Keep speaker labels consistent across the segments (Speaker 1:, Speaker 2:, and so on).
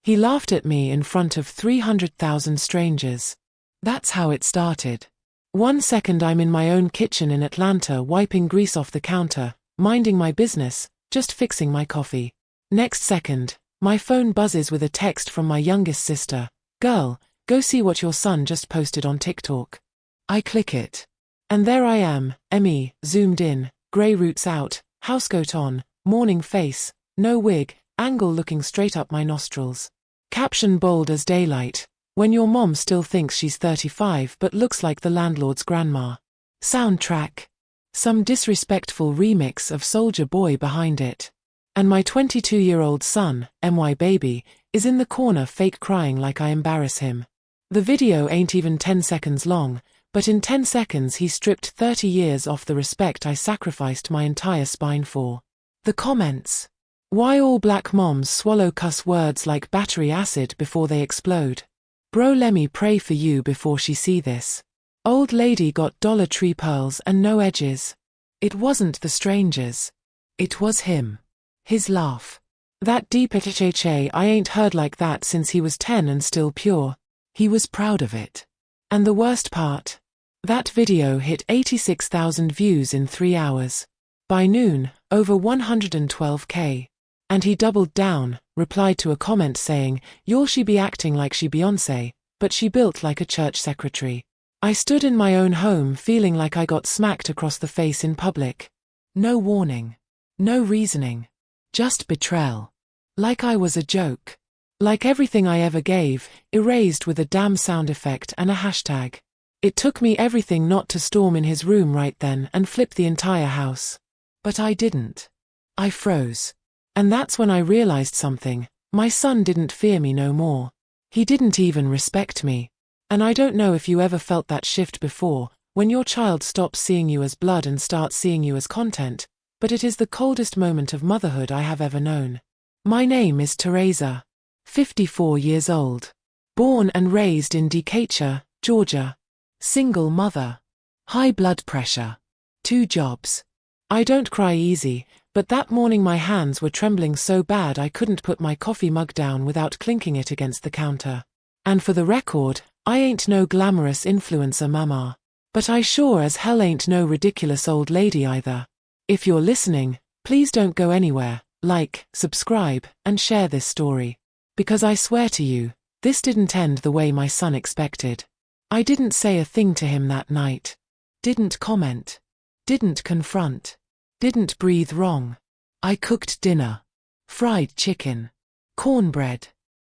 Speaker 1: He laughed at me in front of 300,000 strangers. That's how it started. One second I'm in my own kitchen in Atlanta wiping grease off the counter, minding my business, just fixing my coffee. Next second, my phone buzzes with a text from my youngest sister. Girl, go see what your son just posted on TikTok. I click it. And there I am, Emmy, zoomed in, grey roots out, housecoat on, morning face, no wig, angle looking straight up my nostrils. Caption bold as daylight. When your mom still thinks she's 35 but looks like the landlord's grandma. Soundtrack. Some disrespectful remix of Soulja Boy behind it. And my 22-year-old son, MY baby, is in the corner fake crying like I embarrass him. The video ain't even 10 seconds long, but in 10 seconds he stripped 30 years off the respect I sacrificed my entire spine for. The comments. Why all black moms swallow cuss words like battery acid before they explode. Bro, lemme pray for you before she see this. Old lady got Dollar Tree pearls and no edges. It wasn't the strangers. It was him. His laugh. That deep HHA I ain't heard like that since he was 10 and still pure. He was proud of it. And the worst part? That video hit 86,000 views in 3 hours. By noon, over 112K. And he doubled down, replied to a comment saying, "Y'all she be acting like she Beyoncé, but she built like a church secretary." I stood in my own home feeling like I got smacked across the face in public. No warning. No reasoning. Just betrayal. Like I was a joke. Like everything I ever gave, erased with a damn sound effect and a hashtag. It took me everything not to storm in his room right then and flip the entire house. But I didn't. I froze. And that's when I realized something. My son didn't fear me no more. He didn't even respect me. And I don't know if you ever felt that shift before, when your child stops seeing you as blood and starts seeing you as content, but it is the coldest moment of motherhood I have ever known. My name is Teresa. 54 years old. Born and raised in Decatur, Georgia. Single mother. High blood pressure. 2 jobs. I don't cry easy, but that morning my hands were trembling so bad I couldn't put my coffee mug down without clinking it against the counter. And for the record, I ain't no glamorous influencer mama. But I sure as hell ain't no ridiculous old lady either. If you're listening, please don't go anywhere, like, subscribe, and share this story. Because I swear to you, this didn't end the way my son expected. I didn't say a thing to him that night. Didn't comment. Didn't confront. Didn't breathe wrong. I cooked dinner. Fried chicken. Cornbread.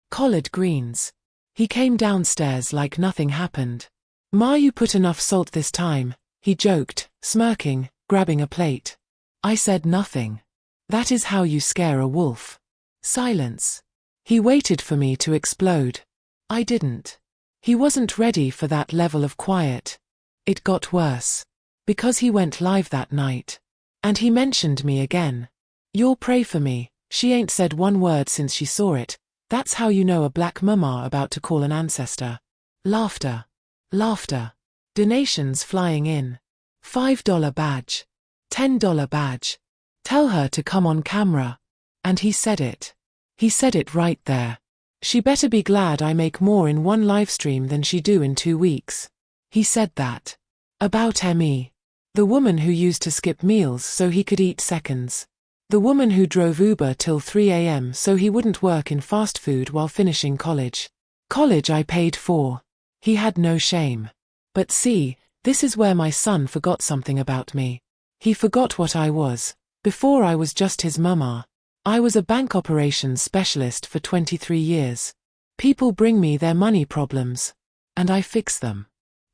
Speaker 1: Collard greens. He came downstairs like nothing happened. "Ma, you put enough salt this time," he joked, smirking, grabbing a plate. I said nothing. That is how you scare a wolf. Silence. He waited for me to explode. I didn't. He wasn't ready for that level of quiet. It got worse. Because he went live that night. And he mentioned me again. "You'll pray for me." She ain't said one word since she saw it. That's how you know a black mama about to call an ancestor. Laughter. Laughter. Donations flying in. $5 badge. $10 badge. Tell her to come on camera. And he said it. He said it right there. She better be glad I make more in one livestream than she do in 2 weeks. He said that. About Emmy. The woman who used to skip meals so he could eat seconds. The woman who drove Uber till 3 a.m. so he wouldn't work in fast food while finishing college. College I paid for. He had no shame. But see, this is where my son forgot something about me. He forgot what I was. Before I was just his mama. I was a bank operations specialist for 23 years. People bring me their money problems. And I fix them.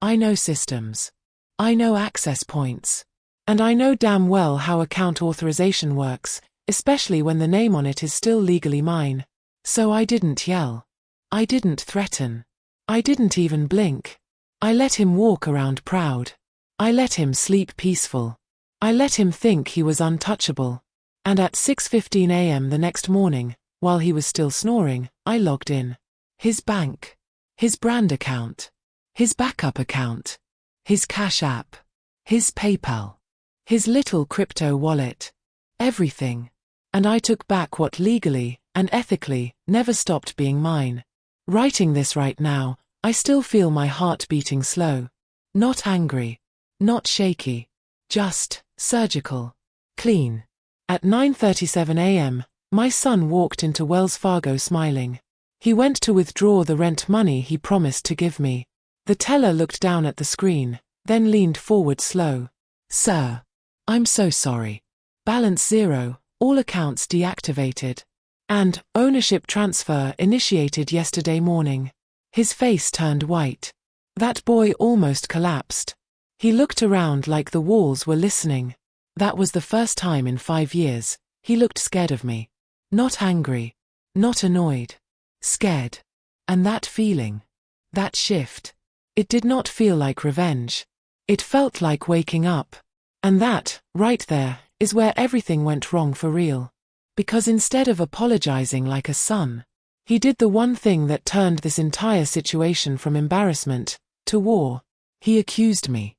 Speaker 1: I know systems. I know access points. And I know damn well how account authorization works, especially when the name on it is still legally mine. So I didn't yell. I didn't threaten. I didn't even blink. I let him walk around proud. I let him sleep peaceful. I let him think he was untouchable. And at 6:15 a.m. the next morning, while he was still snoring, I logged in. His bank. His brand account. His backup account. His Cash App. His PayPal. His little crypto wallet. Everything. And I took back what legally and ethically, never stopped being mine. Writing this right now, I still feel my heart beating slow. Not angry. Not shaky. Just surgical. Clean. At 9:37 a.m., my son walked into Wells Fargo smiling. He went to withdraw the rent money he promised to give me. The teller looked down at the screen, then leaned forward slow. "Sir, I'm so sorry. Balance zero, all accounts deactivated. And ownership transfer initiated yesterday morning." His face turned white. That boy almost collapsed. He looked around like the walls were listening. That was the first time in 5 years he looked scared of me. Not angry. Not annoyed. Scared. And that feeling. That shift. It did not feel like revenge. It felt like waking up. And that, right there, is where everything went wrong for real. Because instead of apologizing like a son, he did the one thing that turned this entire situation from embarrassment to war. He accused me.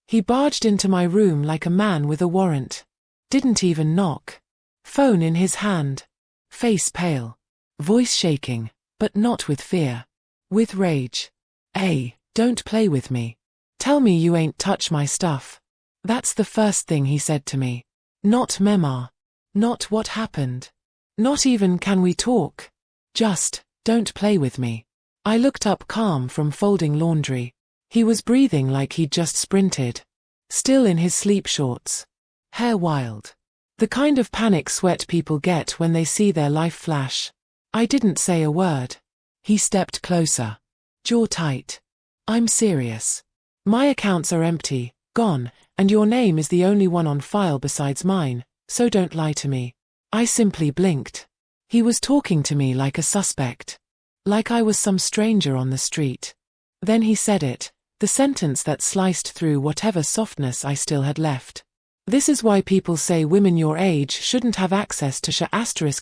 Speaker 1: He barged into my room like a man with a warrant. Didn't even knock. Phone in his hand. Face pale. Voice shaking, but not with fear. With rage. "Hey, don't play with me. Tell me you ain't touch my stuff." That's the first thing he said to me. Not Mema. Not what happened. Not even can we talk. Just, don't play with me. I looked up calm from folding laundry. He was breathing like he'd just sprinted. Still in his sleep shorts. Hair wild. The kind of panic sweat people get when they see their life flash. I didn't say a word. He stepped closer. Jaw tight. "I'm serious. My accounts are empty, gone, and your name is the only one on file besides mine, so don't lie to me." I simply blinked. He was talking to me like a suspect. Like I was some stranger on the street. Then he said it, the sentence that sliced through whatever softness I still had left. "This is why people say women your age shouldn't have access to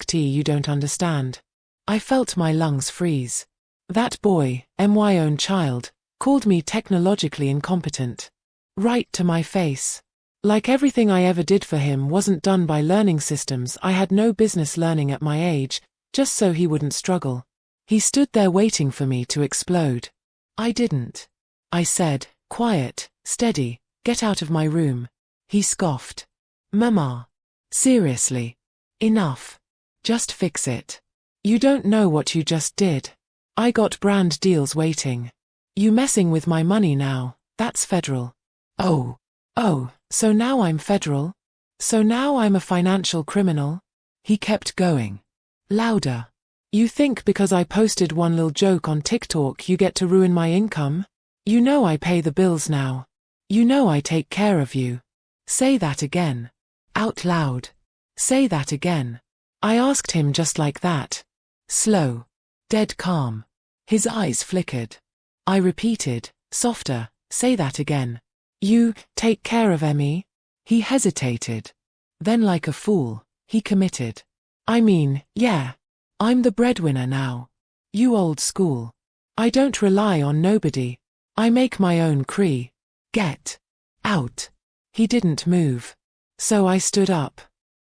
Speaker 1: *T you don't understand." I felt my lungs freeze. That boy, my own child, called me technologically incompetent. Right to my face. Like everything I ever did for him wasn't done by learning systems I had no business learning at my age, just so he wouldn't struggle. He stood there waiting for me to explode. I didn't. I said, quiet, steady, "Get out of my room." He scoffed. "Mama. Seriously. Enough. Just fix it. You don't know what you just did. I got brand deals waiting. You messing with my money now, that's federal." Oh, so now I'm federal? So now I'm a financial criminal? He kept going. Louder. "You think because I posted one little joke on TikTok you get to ruin my income? You know I pay the bills now. You know I take care of you. Say that again. Out loud. Say that again." I asked him just like that. Slow. Dead calm. His eyes flickered. I repeated, softer, "Say that again. You take care of Emmy?" He hesitated. Then like a fool, he committed. "I mean, yeah. I'm the breadwinner now. You old school. I don't rely on nobody. I make my own cree. Get out." He didn't move. So I stood up.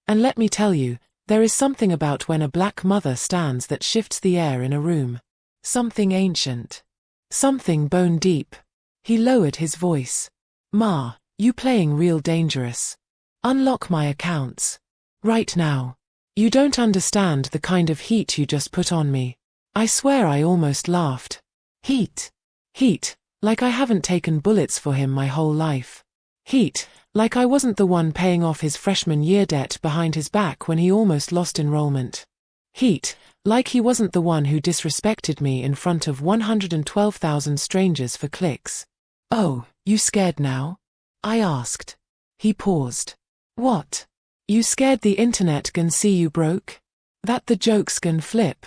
Speaker 1: And let me tell you, there is something about when a black mother stands that shifts the air in a room. Something ancient. Something bone deep. He lowered his voice. "Ma, you playing real dangerous. Unlock my accounts. Right now. You don't understand the kind of heat you just put on me." I swear I almost laughed. Heat. Heat, like I haven't taken bullets for him my whole life. Heat, like I wasn't the one paying off his freshman year debt behind his back when he almost lost enrollment. Heat, like he wasn't the one who disrespected me in front of 112,000 strangers for clicks. "Oh, you scared now?" I asked. He paused. "What? You scared the internet can see you broke? That the jokes can flip?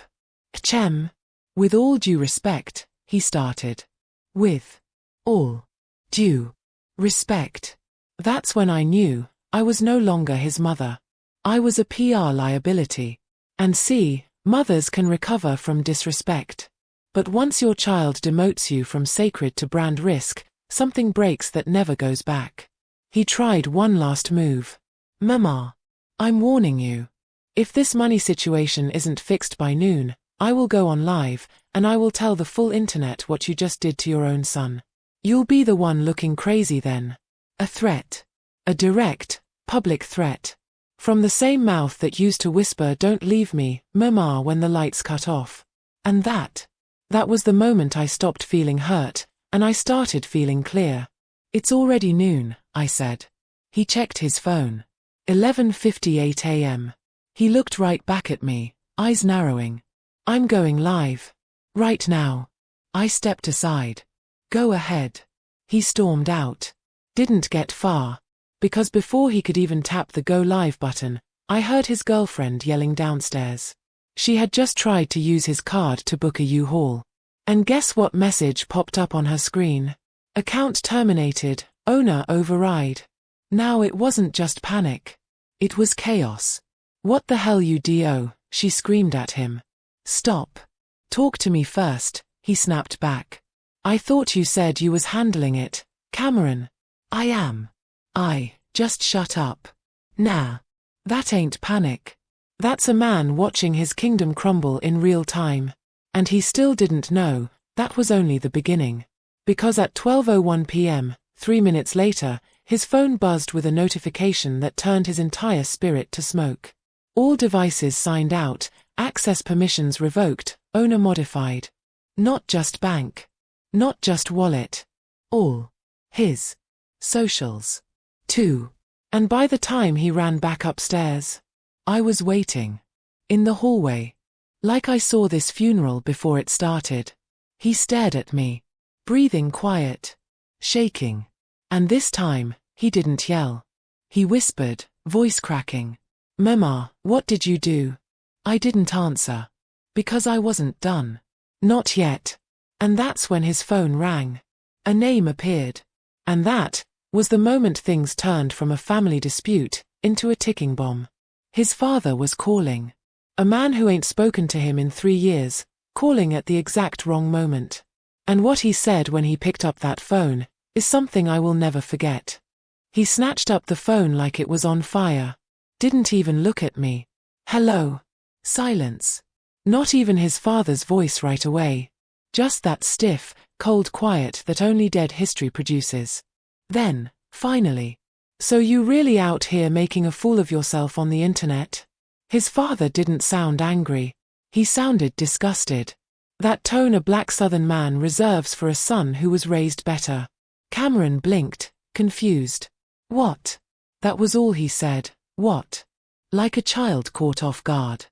Speaker 1: Chem." "With all due respect," he started. "With all due respect." That's when I knew I was no longer his mother. I was a PR liability. And see, mothers can recover from disrespect. But once your child demotes you from sacred to brand risk, something breaks that never goes back. He tried one last move. "Mama. I'm warning you. If this money situation isn't fixed by noon, I will go on live, and I will tell the full internet what you just did to your own son. You'll be the one looking crazy then. A threat. A direct, public threat. From the same mouth that used to whisper "Don't leave me, Mama," when the lights cut off. And that was the moment I stopped feeling hurt, and I started feeling clear. "It's already noon," I said. He checked his phone. 11:58 a.m. He looked right back at me, eyes narrowing. "I'm going live. Right now." I stepped aside. "Go ahead." He stormed out. Didn't get far. Because before he could even tap the go live button, I heard his girlfriend yelling downstairs. She had just tried to use his card to book a U-Haul. And guess what message popped up on her screen? "Account terminated, owner override." Now it wasn't just panic. It was chaos. "What the hell you do?" she screamed at him. "Stop. Talk to me first," he snapped back. "I thought you said you was handling it, Cameron." "I am." Just shut up." "Nah. That ain't panic. That's a man watching his kingdom crumble in real time." And he still didn't know, that was only the beginning. Because at 12:01 p.m., 3 minutes later, his phone buzzed with a notification that turned his entire spirit to smoke. All devices signed out, access permissions revoked, owner modified. Not just bank. Not just wallet. All. His. Socials. Too. And by the time he ran back upstairs, I was waiting. In the hallway. Like I saw this funeral before it started. He stared at me. Breathing quiet. Shaking. And this time, he didn't yell. He whispered, voice cracking. "Mama, what did you do?" I didn't answer. Because I wasn't done. Not yet. And that's when his phone rang. A name appeared. And that was the moment things turned from a family dispute into a ticking bomb. His father was calling. A man who ain't spoken to him in 3 years, calling at the exact wrong moment. And what he said when he picked up that phone is something I will never forget. He snatched up the phone like it was on fire. Didn't even look at me. "Hello." Silence. Not even his father's voice right away. Just that stiff, cold quiet that only dead history produces. Then, finally. "So you really out here making a fool of yourself on the internet?" His father didn't sound angry. He sounded disgusted. That tone a black Southern man reserves for a son who was raised better. Cameron blinked, confused. "What?" That was all he said. "What?" Like a child caught off guard.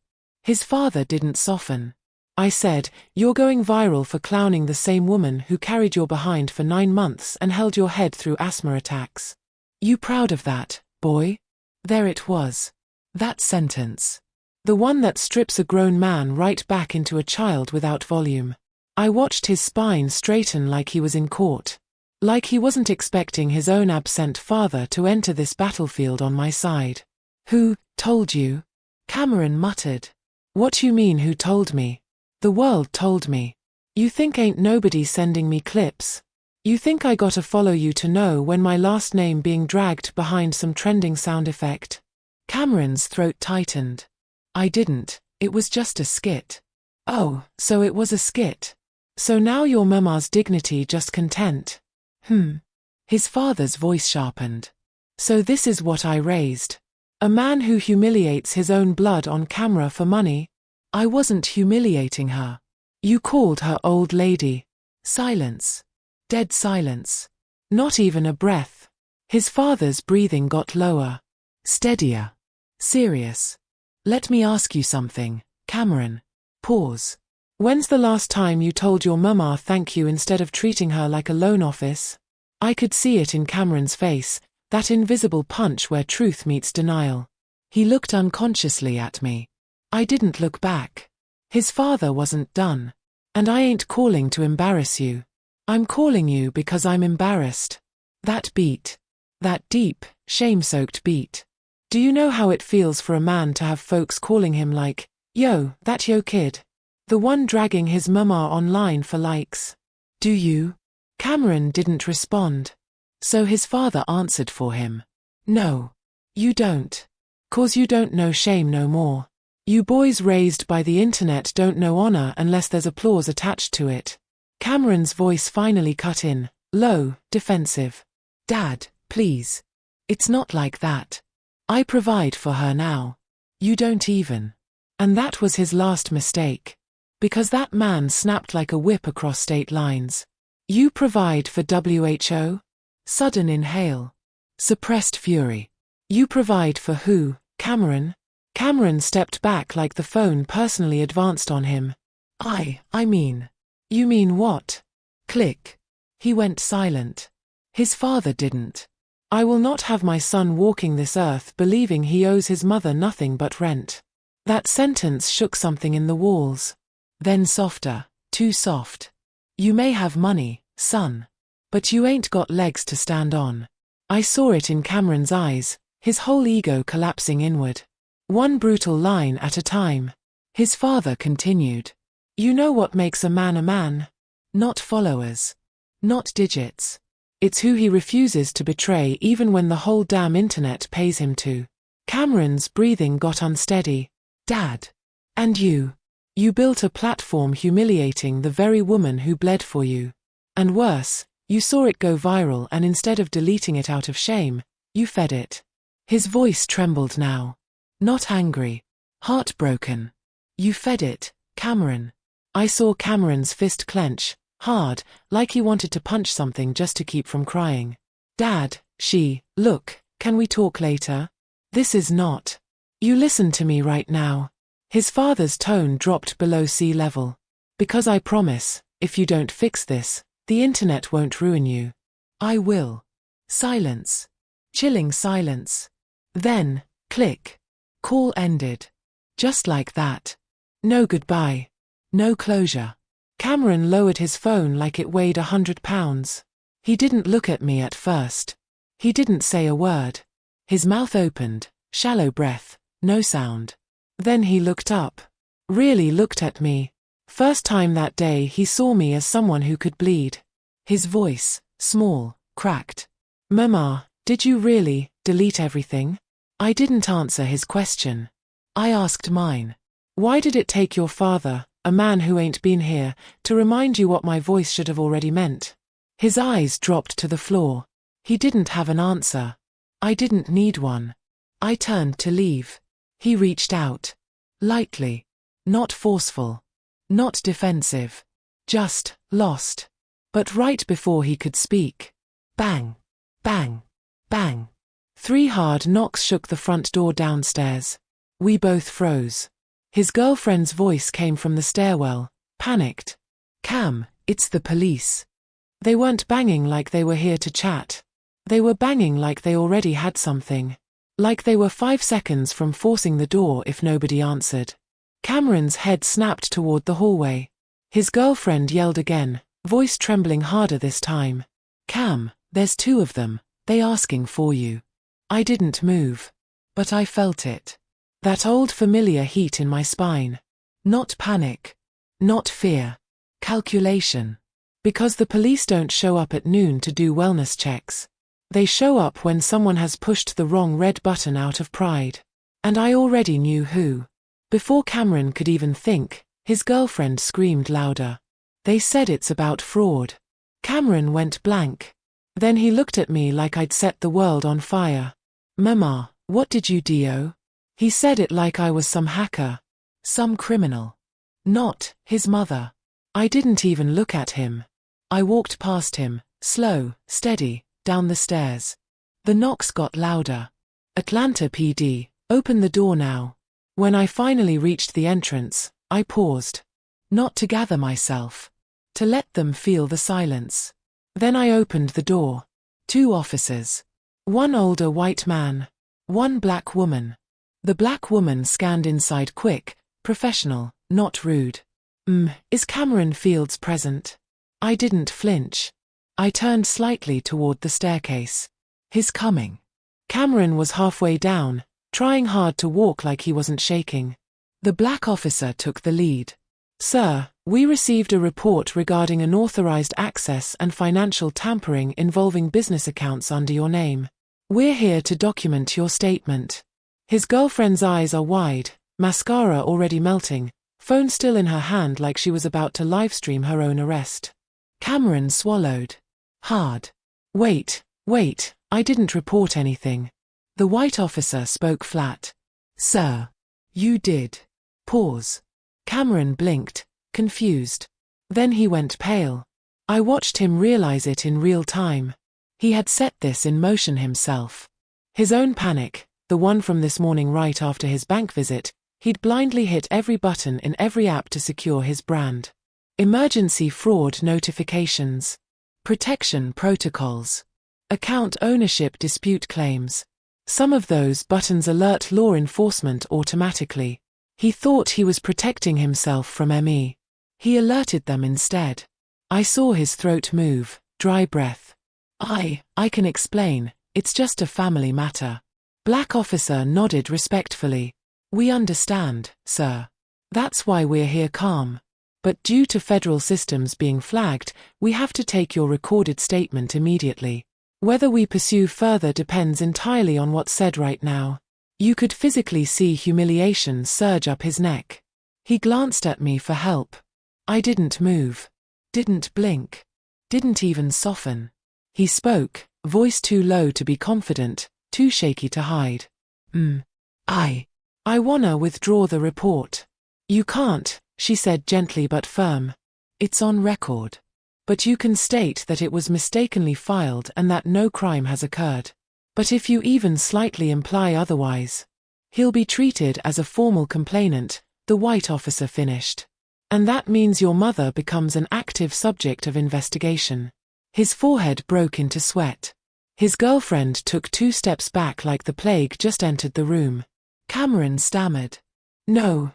Speaker 1: His father didn't soften. I said, "You're going viral for clowning the same woman who carried your behind for 9 months and held your head through asthma attacks. You proud of that, boy?" There it was. That sentence. The one that strips a grown man right back into a child without volume. I watched his spine straighten like he was in court. Like he wasn't expecting his own absent father to enter this battlefield on my side. "Who told you?" Cameron muttered. "What you mean who told me? The world told me. You think ain't nobody sending me clips? You think I gotta follow you to know when my last name being dragged behind some trending sound effect?" Cameron's throat tightened. "I didn't, it was just a skit." "Oh, so it was a skit. So now your mama's dignity just content?" His father's voice sharpened. "So this is what I raised? A man who humiliates his own blood on camera for money?" "I wasn't humiliating her. You called her old lady." Silence. Dead silence. Not even a breath. His father's breathing got lower. Steadier. Serious. "Let me ask you something, Cameron." Pause. "When's the last time you told your mama thank you instead of treating her like a loan office?" I could see it in Cameron's face, that invisible punch where truth meets denial. He looked unconsciously at me. I didn't look back. His father wasn't done. "And I ain't calling to embarrass you. I'm calling you because I'm embarrassed." That beat. That deep, shame-soaked beat. Do you know how it feels for a man to have folks calling him like, "Yo, that yo kid? The one dragging his mama online for likes?" Do you? Cameron didn't respond. So his father answered for him. "No. You don't. 'Cause you don't know shame no more." You boys raised by the internet don't know honor unless there's applause attached to it. Cameron's voice finally cut in, low, defensive. Dad, please. It's not like that. I provide for her now. You don't even. And that was his last mistake. Because that man snapped like a whip across state lines. You provide for WHO? Sudden inhale. Suppressed fury. You provide for who, Cameron? Cameron stepped back like the phone personally advanced on him. I mean. You mean what? Click. He went silent. His father didn't. I will not have my son walking this earth believing he owes his mother nothing but rent. That sentence shook something in the walls. Then softer, too soft. You may have money, son. But you ain't got legs to stand on. I saw it in Cameron's eyes, his whole ego collapsing inward. One brutal line at a time. His father continued. You know what makes a man? Not followers. Not digits. It's who he refuses to betray even when the whole damn internet pays him to. Cameron's breathing got unsteady. Dad. And you. You built a platform humiliating the very woman who bled for you. And worse, you saw it go viral and instead of deleting it out of shame, you fed it. His voice trembled now. Not angry. Heartbroken. You fed it, Cameron. I saw Cameron's fist clench, hard, like he wanted to punch something just to keep from crying. Dad, look, can we talk later? This is not. You listen to me right now. His father's tone dropped below sea level. Because I promise, if you don't fix this, the internet won't ruin you. I will. Silence. Chilling silence. Then, click. Call ended. Just like that. No goodbye. No closure. Cameron lowered his phone like it weighed 100 pounds. He didn't look at me at first. He didn't say a word. His mouth opened, shallow breath, no sound. Then he looked up. Really looked at me. First time that day he saw me as someone who could bleed. His voice, small, cracked. Mama, did you really delete everything? I didn't answer his question. I asked mine. Why did it take your father, a man who ain't been here, to remind you what my voice should have already meant? His eyes dropped to the floor. He didn't have an answer. I didn't need one. I turned to leave. He reached out. Lightly. Not forceful. Not defensive. Just, lost. But right before he could speak. Bang. Bang. Bang. 3 hard knocks shook the front door downstairs. We both froze. His girlfriend's voice came from the stairwell, panicked. Cam, it's the police. They weren't banging like they were here to chat. They were banging like they already had something. Like they were 5 seconds from forcing the door if nobody answered. Cameron's head snapped toward the hallway. His girlfriend yelled again, voice trembling harder this time. Cam, there's 2 of them, they asking for you. I didn't move. But I felt it. That old familiar heat in my spine. Not panic. Not fear. Calculation. Because the police don't show up at noon to do wellness checks. They show up when someone has pushed the wrong red button out of pride. And I already knew who. Before Cameron could even think, his girlfriend screamed louder. They said it's about fraud. Cameron went blank. Then he looked at me like I'd set the world on fire. Mama, what did you do? He said it like I was some hacker. Some criminal. Not his mother. I didn't even look at him. I walked past him, slow, steady, down the stairs. The knocks got louder. Atlanta PD, open the door now. When I finally reached the entrance, I paused. Not to gather myself. To let them feel the silence. Then I opened the door. 2 officers. 1 older white man. 1 black woman. The black woman scanned inside quick, professional, not rude. Is Cameron Fields present? I didn't flinch. I turned slightly toward the staircase. He's coming. Cameron was halfway down, trying hard to walk like he wasn't shaking. The black officer took the lead. Sir, we received a report regarding unauthorized access and financial tampering involving business accounts under your name. We're here to document your statement. His girlfriend's eyes are wide, mascara already melting, phone still in her hand like she was about to livestream her own arrest. Cameron swallowed hard. Wait, I didn't report anything. The white officer spoke flat. Sir. You did. Pause. Cameron blinked, confused. Then he went pale. I watched him realize it in real time. He had set this in motion himself. His own panic, the one from this morning right after his bank visit, he'd blindly hit every button in every app to secure his brand. Emergency fraud notifications. Protection protocols. Account ownership dispute claims. Some of those buttons alert law enforcement automatically. He thought he was protecting himself from ME. He alerted them instead. I saw his throat move, dry breath. I can explain, it's just a family matter. Black officer nodded respectfully. We understand, sir. That's why we're here calm. But due to federal systems being flagged, we have to take your recorded statement immediately. Whether we pursue further depends entirely on what's said right now. You could physically see humiliation surge up his neck. He glanced at me for help. I didn't move. Didn't blink. Didn't even soften. He spoke, voice too low to be confident, too shaky to hide. I wanna withdraw the report. You can't, she said gently but firm. It's on record. But you can state that it was mistakenly filed and that no crime has occurred. But if you even slightly imply otherwise, he'll be treated as a formal complainant, the white officer finished. And that means your mother becomes an active subject of investigation. His forehead broke into sweat. His girlfriend took 2 steps back like the plague just entered the room. Cameron stammered. No.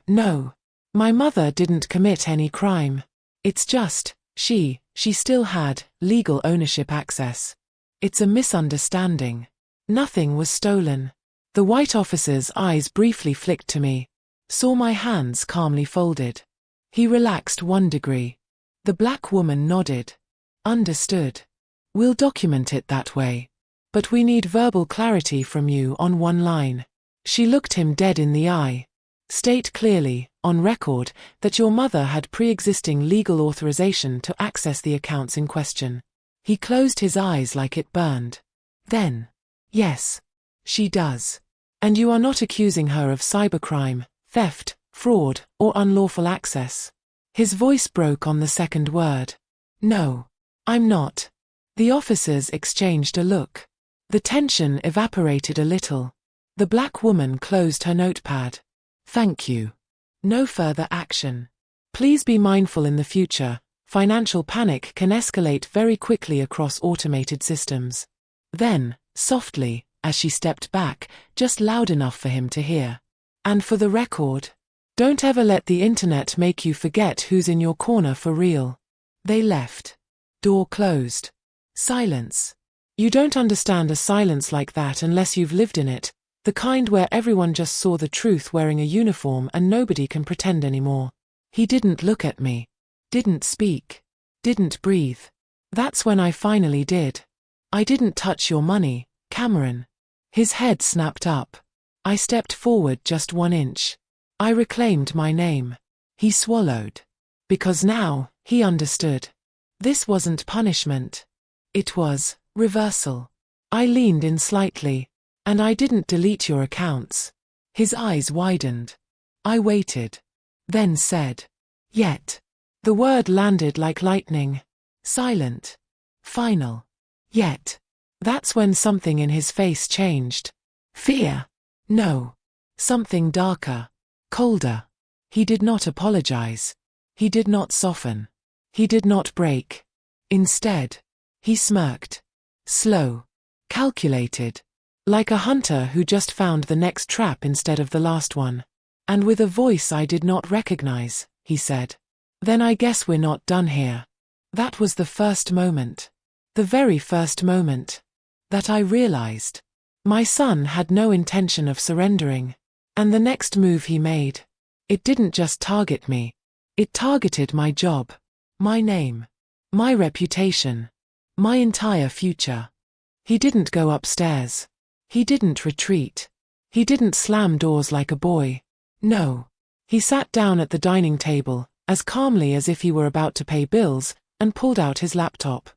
Speaker 1: My mother didn't commit any crime. It's just, she still had legal ownership access. It's a misunderstanding. Nothing was stolen. The white officer's eyes briefly flicked to me. Saw my hands calmly folded. He relaxed 1 degree. The black woman nodded. Understood. We'll document it that way. But we need verbal clarity from you on 1 line. She looked him dead in the eye. State clearly, on record, that your mother had pre-existing legal authorization to access the accounts in question. He closed his eyes like it burned. Then, yes, she does. And you are not accusing her of cybercrime, theft, fraud, or unlawful access. His voice broke on the second word. No, I'm not. The officers exchanged a look. The tension evaporated a little. The black woman closed her notepad. Thank you. No further action. Please be mindful in the future. Financial panic can escalate very quickly across automated systems. Then, softly, as she stepped back, just loud enough for him to hear. And for the record, don't ever let the internet make you forget who's in your corner for real. They left. Door closed. Silence. You don't understand a silence like that unless you've lived in it, the kind where everyone just saw the truth wearing a uniform and nobody can pretend anymore. He didn't look at me. Didn't speak. Didn't breathe. That's when I finally did. I didn't touch your money, Cameron. His head snapped up. I stepped forward just 1 inch. I reclaimed my name. He swallowed. Because now, he understood. This wasn't punishment. It was reversal. I leaned in slightly. And I didn't delete your accounts. His eyes widened. I waited. Then said. Yet. The word landed like lightning. Silent. Final. Yet. That's when something in his face changed. Fear. No. Something darker. Colder. He did not apologize. He did not soften. He did not break. Instead, he smirked. Slow. Calculated. Like a hunter who just found the next trap instead of the last one. And with a voice I did not recognize, he said. Then I guess we're not done here. That was the first moment. The very first moment. That I realized. My son had no intention of surrendering. And the next move he made. It didn't just target me. It targeted my job. My name. My reputation. My entire future. He didn't go upstairs. He didn't retreat. He didn't slam doors like a boy. No. He sat down at the dining table, as calmly as if he were about to pay bills, and pulled out his laptop.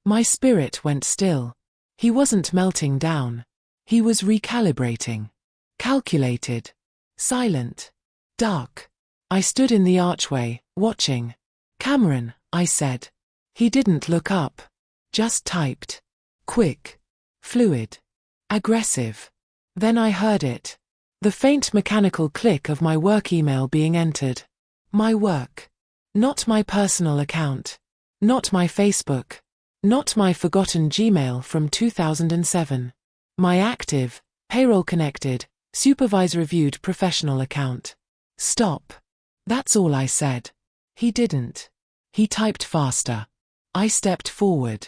Speaker 1: My spirit went still. He wasn't melting down. He was recalibrating. Calculated. Silent. Dark. I stood in the archway, watching. "Cameron," I said. He didn't look up. Just typed. Quick. Fluid. Aggressive. Then I heard it. The faint mechanical click of my work email being entered. My work. Not my personal account. Not my Facebook. Not my forgotten Gmail from 2007. My active, payroll-connected, supervisor-reviewed professional account. Stop. That's all I said. He didn't. He typed faster. I stepped forward.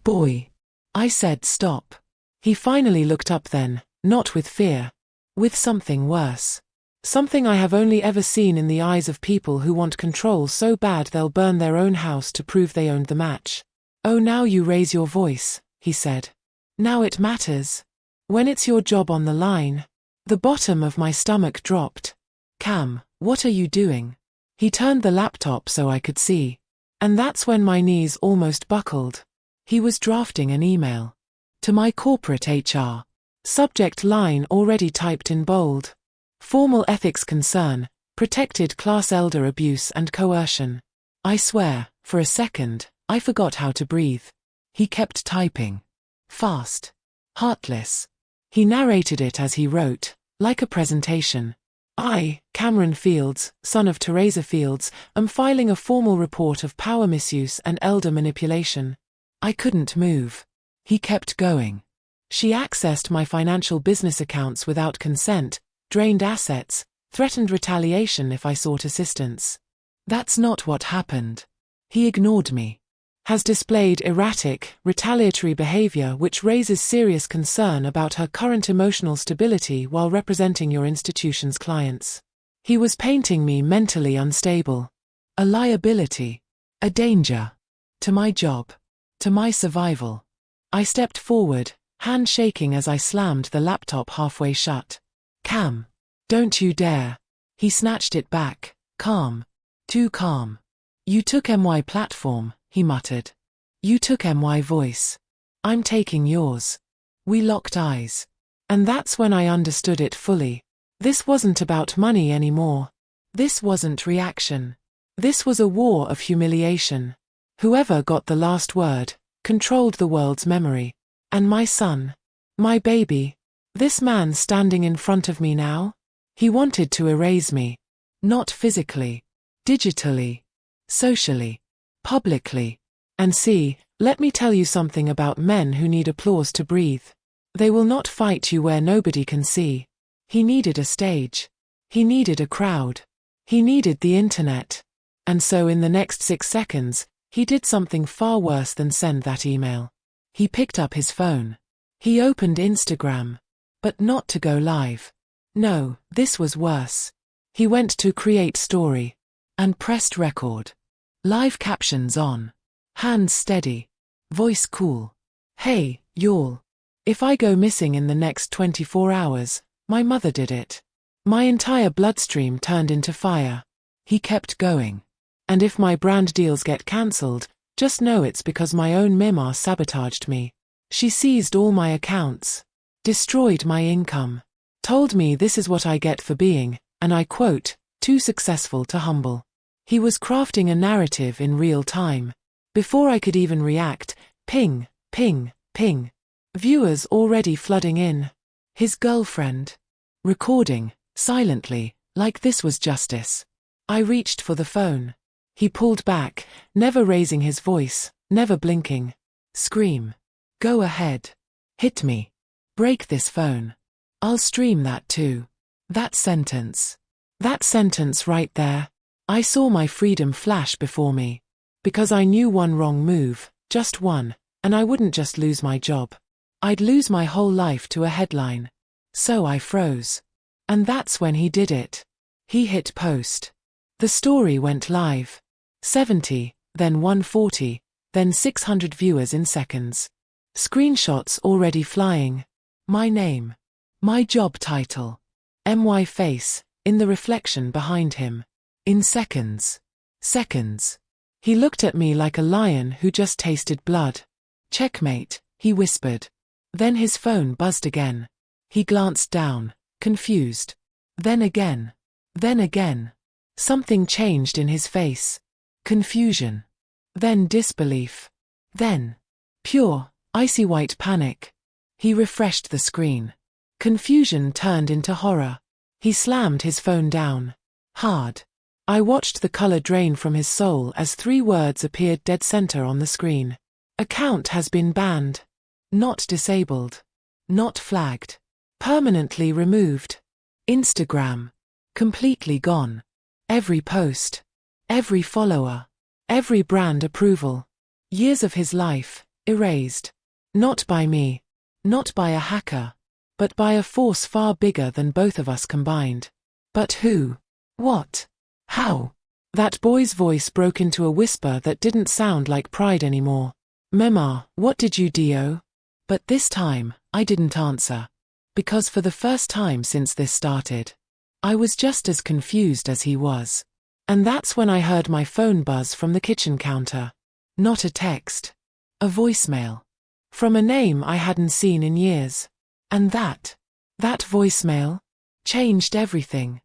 Speaker 1: Boy. I said stop. He finally looked up then, not with fear. With something worse. Something I have only ever seen in the eyes of people who want control so bad they'll burn their own house to prove they owned the match. "Oh, now you raise your voice," he said. "Now it matters. When it's your job on the line." The bottom of my stomach dropped. "Cam, what are you doing?" He turned the laptop so I could see. And that's when my knees almost buckled. He was drafting an email. To my corporate HR. Subject line already typed in bold. Formal ethics concern, protected class elder abuse and coercion. I swear, for a second, I forgot how to breathe. He kept typing. Fast. Heartless. He narrated it as he wrote, like a presentation. "I, Cameron Fields, son of Teresa Fields, am filing a formal report of power misuse and elder manipulation." I couldn't move. He kept going. "She accessed my financial business accounts without consent, drained assets, threatened retaliation if I sought assistance. That's not what happened. He ignored me. Has displayed erratic, retaliatory behavior which raises serious concern about her current emotional stability while representing your institution's clients. He was painting me mentally unstable. A liability. A danger. To my job. To my survival." I stepped forward, hand shaking as I slammed the laptop halfway shut. "Cam. Don't you dare." He snatched it back. "Calm. Too calm. You took my platform," he muttered. "You took my voice. I'm taking yours." We locked eyes. And that's when I understood it fully. This wasn't about money anymore. This wasn't reaction. This was a war of humiliation. Whoever got the last word controlled the world's memory. And my son. My baby. This man standing in front of me now? He wanted to erase me. Not physically. Digitally. Socially. Publicly. And see, let me tell you something about men who need applause to breathe. They will not fight you where nobody can see. He needed a stage. He needed a crowd. He needed the internet. And so in the next 6 seconds, he did something far worse than send that email. He picked up his phone. He opened Instagram. But not to go live. No, this was worse. He went to create story. And pressed record. Live captions on. Hands steady. Voice cool. "Hey, y'all. If I go missing in the next 24 hours, my mother did it. My entire bloodstream turned into fire." He kept going. "And if my brand deals get cancelled, just know it's because my own Mima sabotaged me. She seized all my accounts. Destroyed my income. Told me this is what I get for being," and I quote, "too successful to humble." He was crafting a narrative in real time. Before I could even react, ping, ping, ping. Viewers already flooding in. His girlfriend. Recording, silently, like this was justice. I reached for the phone. He pulled back, never raising his voice, never blinking. "Scream. Go ahead. Hit me. Break this phone. I'll stream that too." That sentence. That sentence right there. I saw my freedom flash before me. Because I knew one wrong move, just one, and I wouldn't just lose my job. I'd lose my whole life to a headline. So I froze. And that's when he did it. He hit post. The story went live. 70, then 140, then 600 viewers in seconds. Screenshots already flying. My name. My job title. My face, in the reflection behind him. In seconds. Seconds. He looked at me like a lion who just tasted blood. "Checkmate," he whispered. Then his phone buzzed again. He glanced down, confused. Then again. Then again. Something changed in his face. Confusion. Then disbelief. Then pure, icy white panic. He refreshed the screen. Confusion turned into horror. He slammed his phone down. Hard. I watched the color drain from his soul as 3 words appeared dead center on the screen. Account has been banned. Not disabled. Not flagged. Permanently removed. Instagram. Completely gone. Every post. Every follower. Every brand approval. Years of his life, erased. Not by me. Not by a hacker. But by a force far bigger than both of us combined. But who? What? How? That boy's voice broke into a whisper that didn't sound like pride anymore. "Mema, what did you do?" But this time, I didn't answer. Because for the first time since this started, I was just as confused as he was. And that's when I heard my phone buzz from the kitchen counter. Not a text. A voicemail. From a name I hadn't seen in years. And that voicemail changed everything.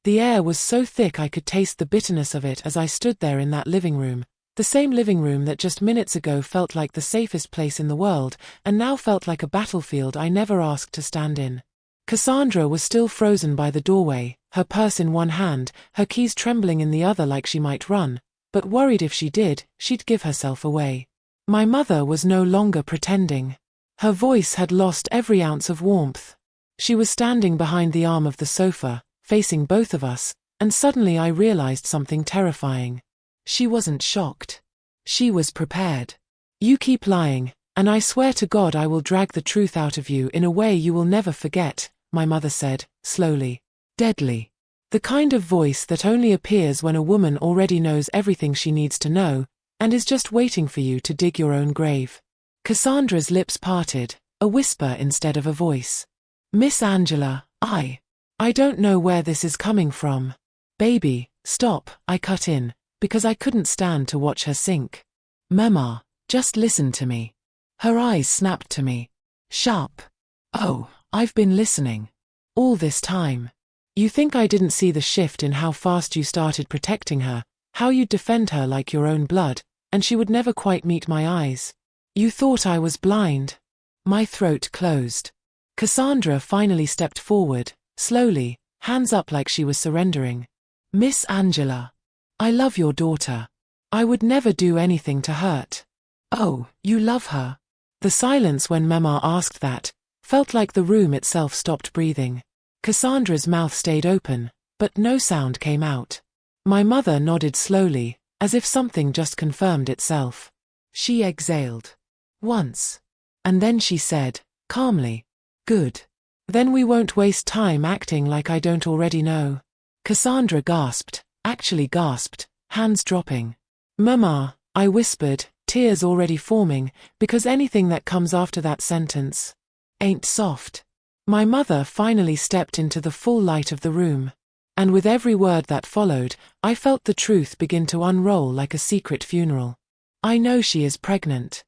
Speaker 1: The air was so thick I could taste the bitterness of it as I stood there in that living room. The same living room that just minutes ago felt like the safest place in the world, and now felt like a battlefield I never asked to stand in. Cassandra was still frozen by the doorway, her purse in one hand, her keys trembling in the other like she might run, but worried if she did, she'd give herself away. My mother was no longer pretending. Her voice had lost every ounce of warmth. She was standing behind the arm of the sofa, facing both of us, and suddenly I realized something terrifying. She wasn't shocked. She was prepared. "You keep lying, and I swear to God I will drag the truth out of you in a way you will never forget," my mother said, slowly. Deadly. The kind of voice that only appears when a woman already knows everything she needs to know, and is just waiting for you to dig your own grave. Cassandra's lips parted, a whisper instead of a voice. "Miss Angela, I don't know where this is coming from." "Baby, stop," I cut in, because I couldn't stand to watch her sink. "Mema, just listen to me." Her eyes snapped to me. Sharp. "Oh, I've been listening. All this time. You think I didn't see the shift in how fast you started protecting her, how you'd defend her like your own blood, and she would never quite meet my eyes. You thought I was blind." My throat closed. Cassandra finally stepped forward, slowly, hands up like she was surrendering. "Miss Angela, I love your daughter. I would never do anything to hurt." "Oh, you love her?" The silence when Mema asked that felt like the room itself stopped breathing. Cassandra's mouth stayed open, but no sound came out. My mother nodded slowly, as if something just confirmed itself. She exhaled. Once. And then she said, calmly, "Good. Then we won't waste time acting like I don't already know." Cassandra gasped, actually gasped, hands dropping. "Mama," I whispered, tears already forming, because anything that comes after that sentence ain't soft. My mother finally stepped into the full light of the room. And with every word that followed, I felt the truth begin to unroll like a secret funeral. "I know she is pregnant."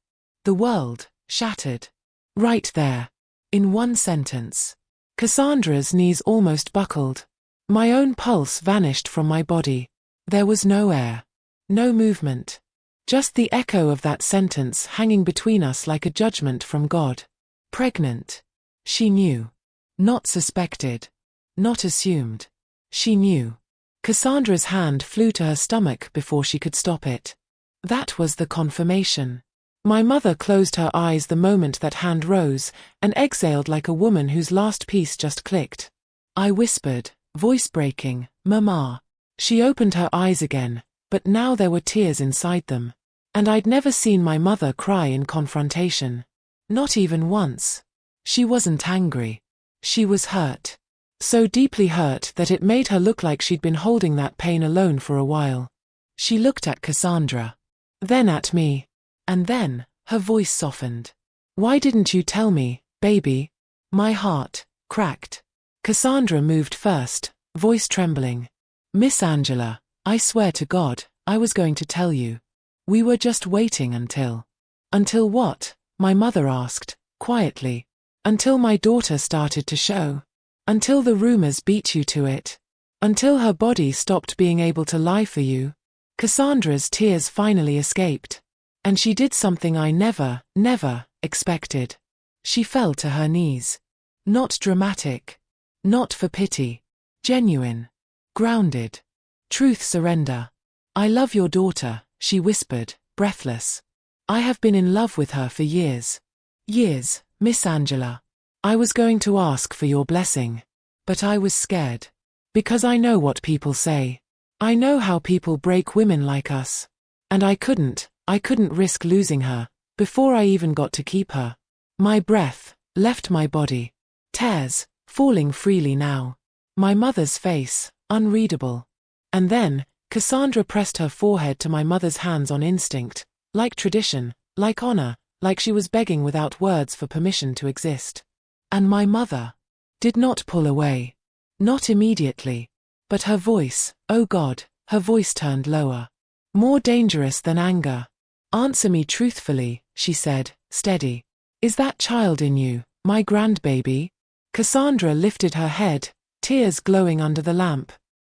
Speaker 1: The world shattered. Right there. In one sentence. Cassandra's knees almost buckled. My own pulse vanished from my body. There was no air. No movement. Just the echo of that sentence hanging between us like a judgment from God. Pregnant. She knew. Not suspected. Not assumed. She knew. Cassandra's hand flew to her stomach before she could stop it. That was the confirmation. My mother closed her eyes the moment that hand rose, and exhaled like a woman whose last piece just clicked. I whispered, voice breaking, "Mama." She opened her eyes again, but now there were tears inside them. And I'd never seen my mother cry in confrontation. Not even once. She wasn't angry. She was hurt. So deeply hurt that it made her look like she'd been holding that pain alone for a while. She looked at Cassandra. Then at me. And then, her voice softened. "Why didn't you tell me, baby?" My heart cracked. Cassandra moved first, voice trembling. Miss Angela, I swear to God, I was going to tell you. We were just waiting until. Until what? My mother asked, quietly. Until my daughter started to show. Until the rumors beat you to it. Until her body stopped being able to lie for you. Cassandra's tears finally escaped. And she did something I never expected. She fell to her knees. Not dramatic. Not for pity. Genuine. Grounded. Truth surrender. I love your daughter, she whispered, breathless. I have been in love with her for years. Years, Miss Angela. I was going to ask for your blessing. But I was scared. Because I know what people say. I know how people break women like us. And I couldn't risk losing her, before I even got to keep her. My breath left my body. Tears, falling freely now. My mother's face, unreadable. And then, Cassandra pressed her forehead to my mother's hands on instinct, like tradition, like honor, like she was begging without words for permission to exist. And my mother did not pull away. Not immediately. But her voice, oh God, her voice turned lower. More dangerous than anger. Answer me truthfully, she said, steady. Is that child in you, my grandbaby? Cassandra lifted her head, tears glowing under the lamp.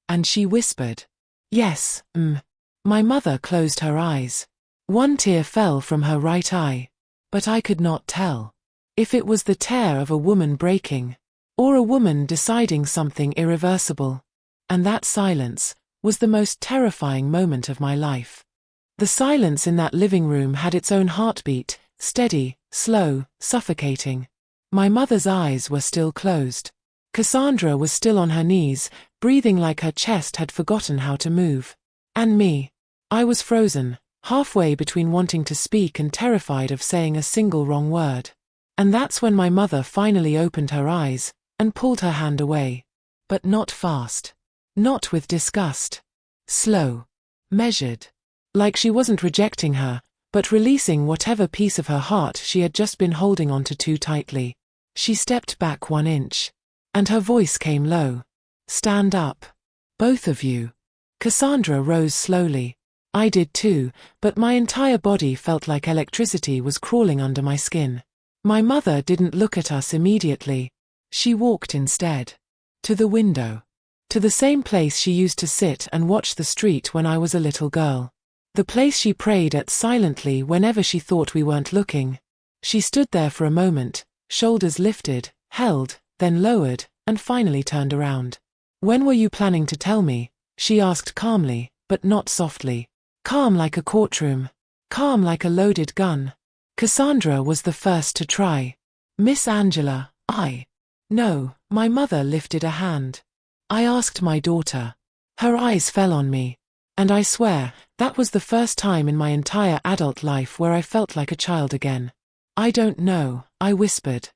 Speaker 1: And she whispered. Yes, My mother closed her eyes. One tear fell from her right eye. But I could not tell. If it was the tear of a woman breaking. Or a woman deciding something irreversible. And that silence was the most terrifying moment of my life. The silence in that living room had its own heartbeat, steady, slow, suffocating. My mother's eyes were still closed. Cassandra was still on her knees, breathing like her chest had forgotten how to move. And me. I was frozen, halfway between wanting to speak and terrified of saying a single wrong word. And that's when my mother finally opened her eyes and pulled her hand away. But not fast. Not with disgust. Slow. Measured. Like she wasn't rejecting her, but releasing whatever piece of her heart she had just been holding onto too tightly. She stepped back 1 inch. And her voice came low. Stand up. Both of you. Cassandra rose slowly. I did too, but my entire body felt like electricity was crawling under my skin. My mother didn't look at us immediately. She walked instead. To the window. To the same place she used to sit and watch the street when I was a little girl. The place she prayed at silently whenever she thought we weren't looking. She stood there for a moment, shoulders lifted, held, then lowered, and finally turned around. When were you planning to tell me? She asked calmly, but not softly. Calm like a courtroom. Calm like a loaded gun. Cassandra was the first to try. Miss Angela, No, my mother lifted a hand. I asked my daughter. Her eyes fell on me. And I swear, that was the first time in my entire adult life where I felt like a child again. I don't know, I whispered.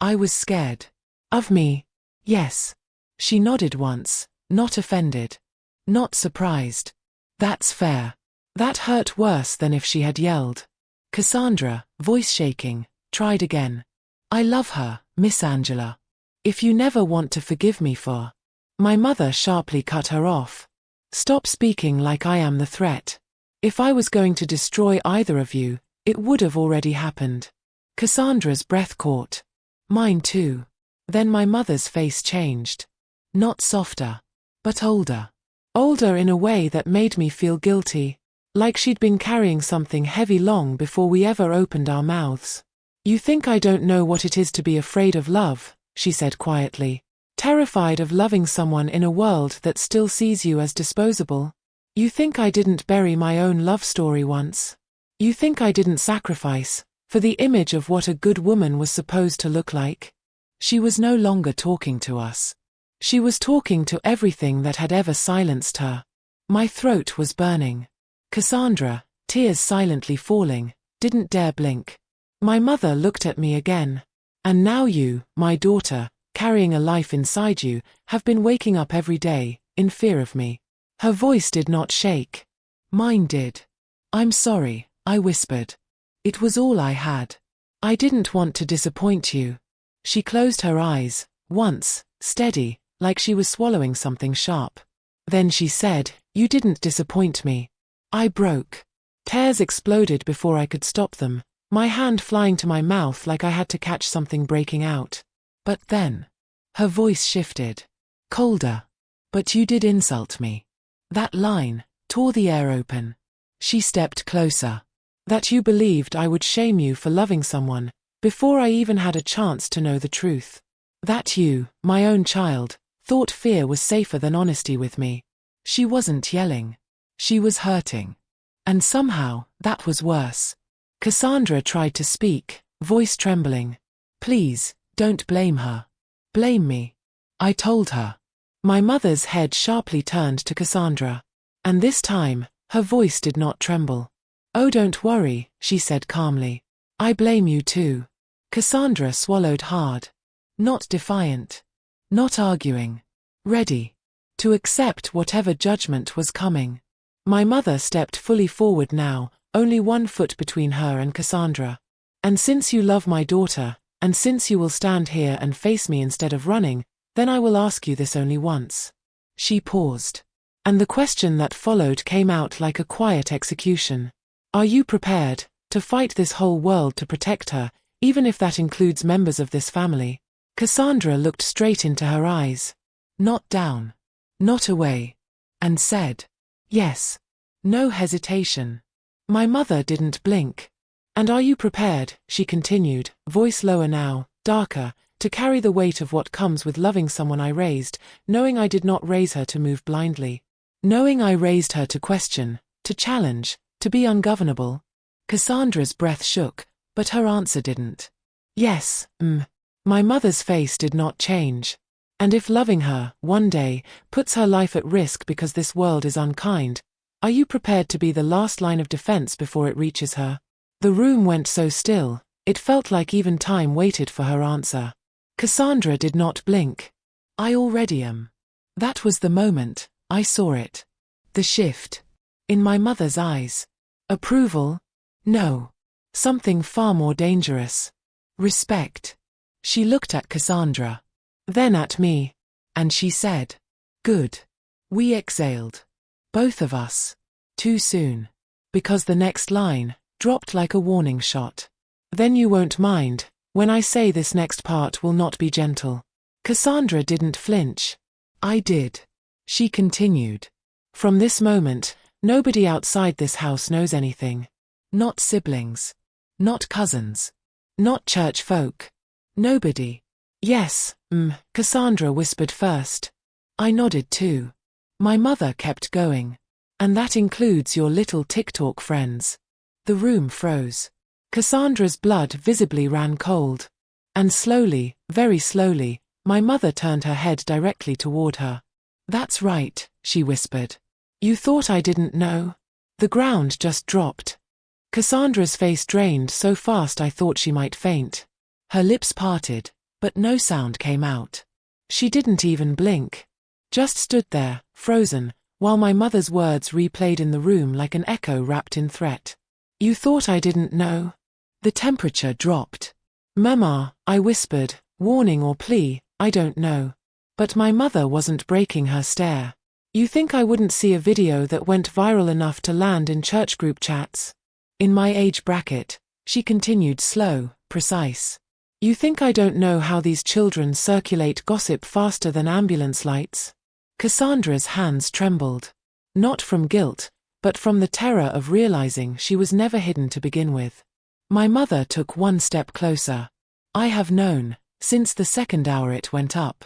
Speaker 1: I was scared. Of me? Yes. She nodded once, not offended. Not surprised. That's fair. That hurt worse than if she had yelled. Cassandra, voice shaking, tried again. I love her, Miss Angela. If you never want to forgive me for... My mother sharply cut her off. Stop speaking like I am the threat. If I was going to destroy either of you, it would have already happened. Cassandra's breath caught. Mine too. Then my mother's face changed. Not softer, but older. Older in a way that made me feel guilty. Like she'd been carrying something heavy long before we ever opened our mouths. You think I don't know what it is to be afraid of love, she said quietly. Terrified of loving someone in a world that still sees you as disposable? You think I didn't bury my own love story once? You think I didn't sacrifice, for the image of what a good woman was supposed to look like? She was no longer talking to us. She was talking to everything that had ever silenced her. My throat was burning. Cassandra, tears silently falling, didn't dare blink. My mother looked at me again. And now you, my daughter, carrying a life inside you, have been waking up every day, in fear of me. Her voice did not shake. Mine did. I'm sorry, I whispered. It was all I had. I didn't want to disappoint you. She closed her eyes, once, steady, like she was swallowing something sharp. Then she said, "You didn't disappoint me." I broke. Tears exploded before I could stop them, my hand flying to my mouth like I had to catch something breaking out. But then, her voice shifted. Colder. "But you did insult me." That line tore the air open. She stepped closer. "That you believed I would shame you for loving someone, before I even had a chance to know the truth. That you, my own child, thought fear was safer than honesty with me." She wasn't yelling. She was hurting. And somehow, that was worse. Cassandra tried to speak, voice trembling. "Please, don't blame her. Blame me," I told her. My mother's head sharply turned to Cassandra. And this time, her voice did not tremble. "Oh, don't worry," she said calmly. "I blame you too." Cassandra swallowed hard. Not defiant. Not arguing. Ready to accept whatever judgment was coming. My mother stepped fully forward now, only 1 foot between her and Cassandra. "And since you love my daughter, and since you will stand here and face me instead of running, then I will ask you this only once." She paused. And the question that followed came out like a quiet execution. "Are you prepared to fight this whole world to protect her, even if that includes members of this family?" Cassandra looked straight into her eyes. Not down. Not away. And said, "Yes." No hesitation. My mother didn't blink. "And are you prepared," she continued, voice lower now, darker, "to carry the weight of what comes with loving someone I raised, knowing I did not raise her to move blindly? Knowing I raised her to question, to challenge, to be ungovernable?" Cassandra's breath shook, but her answer didn't. "Yes, My mother's face did not change. "And if loving her, one day, puts her life at risk because this world is unkind, are you prepared to be the last line of defense before it reaches her?" The room went so still, it felt like even time waited for her answer. Cassandra did not blink. "I already am." That was the moment, I saw it. The shift. In my mother's eyes. Approval? No. Something far more dangerous. Respect. She looked at Cassandra. Then at me. And she said, "Good." We exhaled. Both of us. Too soon. Because the next line dropped like a warning shot. "Then you won't mind when I say this next part will not be gentle." Cassandra didn't flinch. I did. She continued. "From this moment, nobody outside this house knows anything. Not siblings. Not cousins. Not church folk. Nobody." "Yes, Cassandra whispered first. I nodded too. My mother kept going. "And that includes your little TikTok friends." The room froze. Cassandra's blood visibly ran cold. And slowly, very slowly, my mother turned her head directly toward her. "That's right," she whispered. "You thought I didn't know?" The ground just dropped. Cassandra's face drained so fast I thought she might faint. Her lips parted, but no sound came out. She didn't even blink. Just stood there, frozen, while my mother's words replayed in the room like an echo wrapped in threat. "You thought I didn't know?" The temperature dropped. "Mama," I whispered, warning or plea, I don't know. But my mother wasn't breaking her stare. "You think I wouldn't see a video that went viral enough to land in church group chats? In my age bracket," she continued slow, precise. "You think I don't know how these children circulate gossip faster than ambulance lights?" Cassandra's hands trembled. Not from guilt, but from the terror of realizing she was never hidden to begin with. My mother took 1 step closer. "I have known, since the second hour it went up."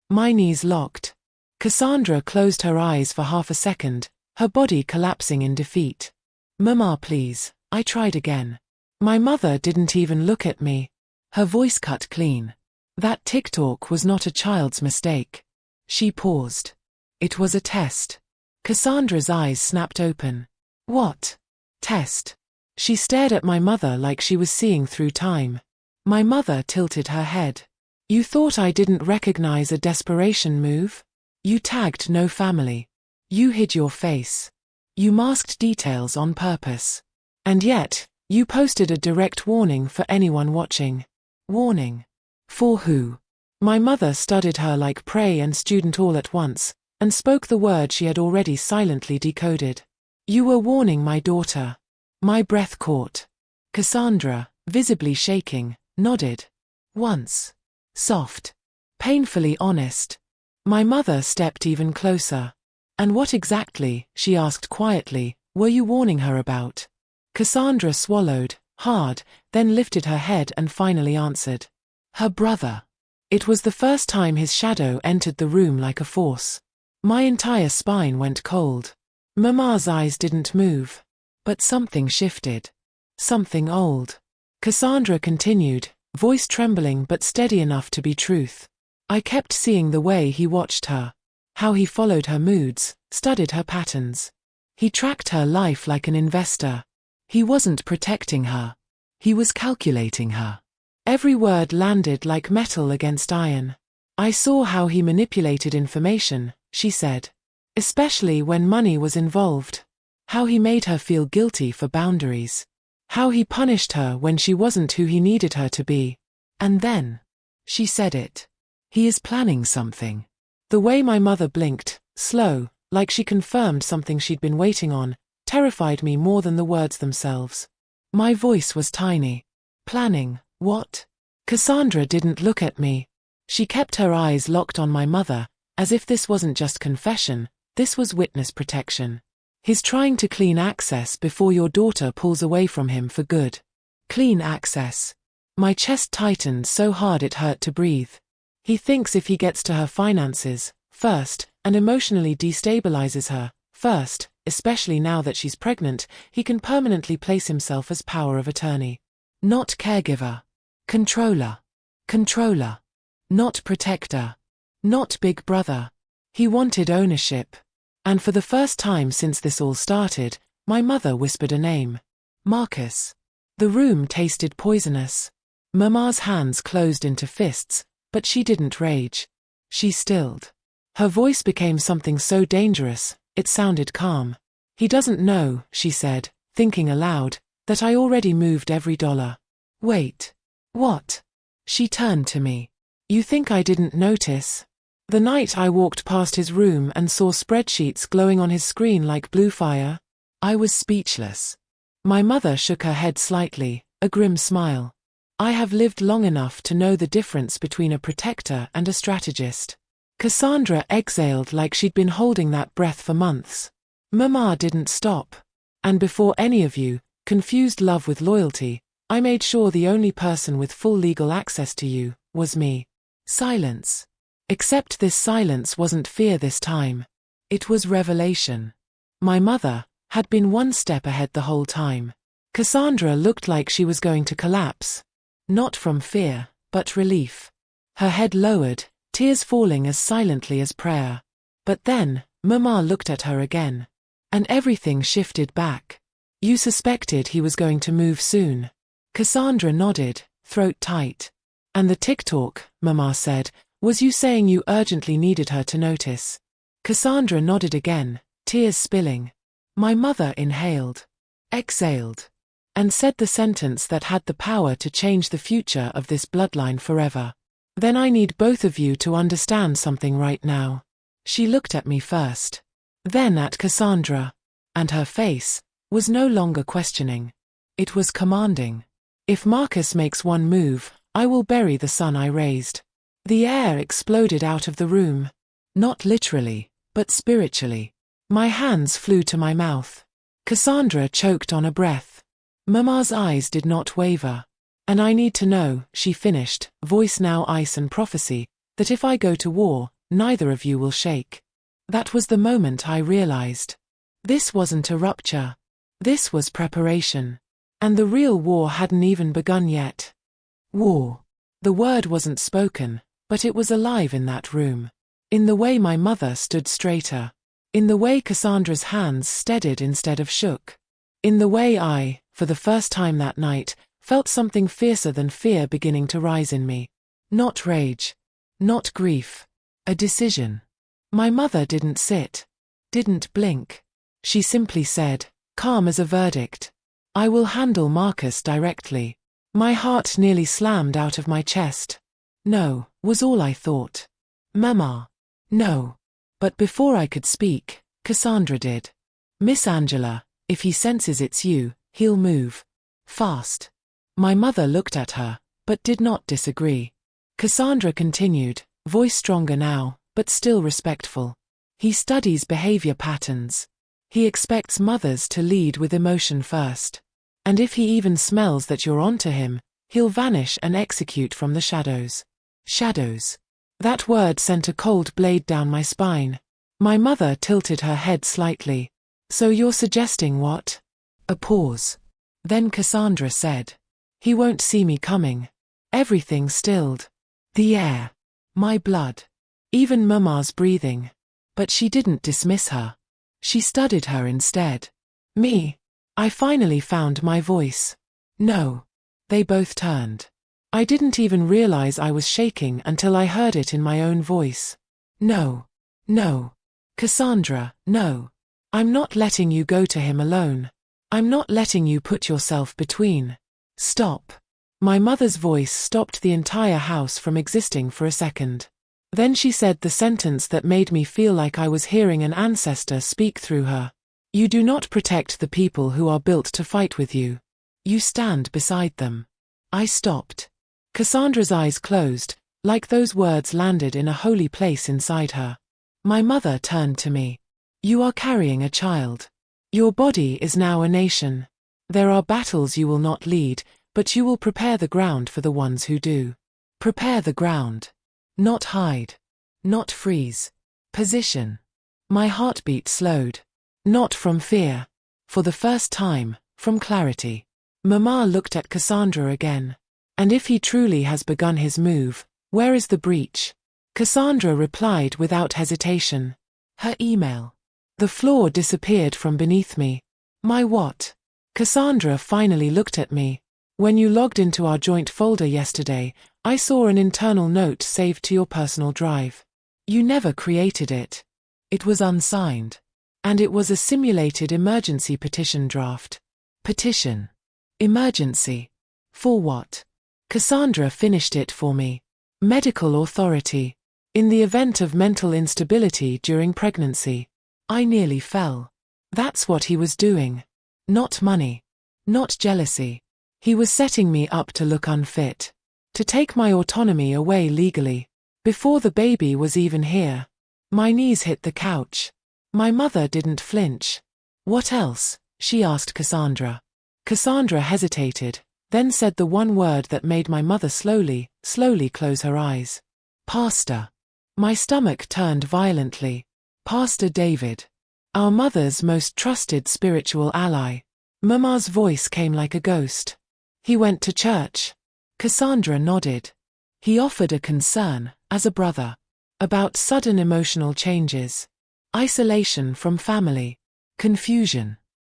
Speaker 1: My knees locked. Cassandra closed her eyes for half a second, her body collapsing in defeat. "Mama, please," I tried again. My mother didn't even look at me. Her voice cut clean. That TikTok was not a child's mistake. She paused. It was a test. Cassandra's eyes snapped open. "What? Test?" She stared at my mother like she was seeing through time. My mother tilted her head. "You thought I didn't recognize a desperation move? You tagged no family. You hid your face. You masked details on purpose. And yet, you posted a direct warning for anyone watching." Warning. For who? My mother studied her like prey and student all at once, and spoke the word she had already silently decoded. You were warning my daughter. My breath caught. Cassandra, visibly shaking, nodded. Once. Soft. Painfully honest. My mother stepped even closer. And what exactly, she asked quietly, were you warning her about? Cassandra swallowed, hard, then lifted her head and finally answered. Her brother. It was the first time his shadow entered the room like a force. My entire spine went cold. Mama's eyes didn't move. But something shifted. Something old. Cassandra continued, voice trembling but steady enough to be truth. I kept seeing the way he watched her. How he followed her moods, studied her patterns. He tracked her life like an investor. He wasn't protecting her. He was calculating her. Every word landed like metal against iron. I saw how he manipulated information, she said. Especially when money was involved. How he made her feel guilty for boundaries. How he punished her when she wasn't who he needed her to be. And then. She said it. He is planning something. The way my mother blinked, slow, like she confirmed something she'd been waiting on, terrified me more than the words themselves. My voice was tiny. Planning, what? Cassandra didn't look at me. She kept her eyes locked on my mother, as if this wasn't just confession, this was witness protection. He's trying to clean access before your daughter pulls away from him for good. Clean access. My chest tightened so hard it hurt to breathe. He thinks if he gets to her finances, first, and emotionally destabilizes her, first, especially now that she's pregnant, he can permanently place himself as power of attorney. Not caregiver. Controller. Controller. Not protector. Not big brother. He wanted ownership. And for the first time since this all started, my mother whispered a name. Marcus. The room tasted poisonous. Mama's hands closed into fists, but she didn't rage. She stilled. Her voice became something so dangerous, it sounded calm. He doesn't know, she said, thinking aloud, that I already moved every dollar. Wait. What? She turned to me. You think I didn't notice? The night I walked past his room and saw spreadsheets glowing on his screen like blue fire? I was speechless. My mother shook her head slightly, a grim smile. I have lived long enough to know the difference between a protector and a strategist. Cassandra exhaled like she'd been holding that breath for months. Mama didn't stop. And before any of you confused love with loyalty, I made sure the only person with full legal access to you was me. Silence. Except this silence wasn't fear this time. It was revelation. My mother had been one step ahead the whole time. Cassandra looked like she was going to collapse. Not from fear, but relief. Her head lowered, tears falling as silently as prayer. But then, Mama looked at her again. And everything shifted back. You suspected he was going to move soon. Cassandra nodded, throat tight. And the tick-talk, Mama said, was you saying you urgently needed her to notice. Cassandra nodded again, tears spilling. My mother inhaled, exhaled, and said the sentence that had the power to change the future of this bloodline forever. Then I need both of you to understand something right now. She looked at me first. Then at Cassandra. And her face was no longer questioning. It was commanding. If Marcus makes one move, I will bury the son I raised. The air exploded out of the room. Not literally, but spiritually. My hands flew to my mouth. Cassandra choked on a breath. Mama's eyes did not waver. And I need to know, she finished, voice now ice and prophecy, that if I go to war, neither of you will shake. That was the moment I realized. This wasn't a rupture. This was preparation. And the real war hadn't even begun yet. War. The word wasn't spoken, but it was alive in that room. In the way my mother stood straighter. In the way Cassandra's hands steadied instead of shook. In the way I, for the first time that night, felt something fiercer than fear beginning to rise in me. Not rage. Not grief. A decision. My mother didn't sit. Didn't blink. She simply said, calm as a verdict. I will handle Marcus directly. My heart nearly slammed out of my chest. No, was all I thought. Mama. No. But before I could speak, Cassandra did. Miss Angela, if he senses it's you, he'll move. Fast. My mother looked at her, but did not disagree. Cassandra continued, voice stronger now, but still respectful. He studies behavior patterns. He expects mothers to lead with emotion first. And if he even smells that you're onto him, he'll vanish and execute from the shadows. Shadows. That word sent a cold blade down my spine. My mother tilted her head slightly. So you're suggesting what? A pause. Then Cassandra said. He won't see me coming. Everything stilled. The air. My blood. Even Mama's breathing. But she didn't dismiss her. She studied her instead. Me. I finally found my voice. No. They both turned. I didn't even realize I was shaking until I heard it in my own voice. No. No. Cassandra, no. I'm not letting you go to him alone. I'm not letting you put yourself between. Stop. My mother's voice stopped the entire house from existing for a second. Then she said the sentence that made me feel like I was hearing an ancestor speak through her. You do not protect the people who are built to fight with you. You stand beside them. I stopped. Cassandra's eyes closed, like those words landed in a holy place inside her. My mother turned to me. You are carrying a child. Your body is now a nation. There are battles you will not lead, but you will prepare the ground for the ones who do. Prepare the ground. Not hide. Not freeze. Position. My heartbeat slowed. Not from fear. For the first time, from clarity. Mama looked at Cassandra again. And if he truly has begun his move, where is the breach? Cassandra replied without hesitation. Her email. The floor disappeared from beneath me. My what? Cassandra finally looked at me. When you logged into our joint folder yesterday, I saw an internal note saved to your personal drive. You never created it. It was unsigned. And it was a simulated emergency petition draft. Petition. Emergency. For what? Cassandra finished it for me. Medical authority. In the event of mental instability during pregnancy. I nearly fell. That's what he was doing. Not money. Not jealousy. He was setting me up to look unfit. To take my autonomy away legally. Before the baby was even here. My knees hit the couch. My mother didn't flinch. What else? She asked Cassandra. Cassandra hesitated, then said the one word that made my mother slowly close her eyes. Pastor. My stomach turned violently. Pastor David. Our mother's most trusted spiritual ally. Mama's voice came like a ghost. He went to church. Cassandra nodded. He offered a concern, as a brother. About sudden emotional changes. Isolation from family. Confusion.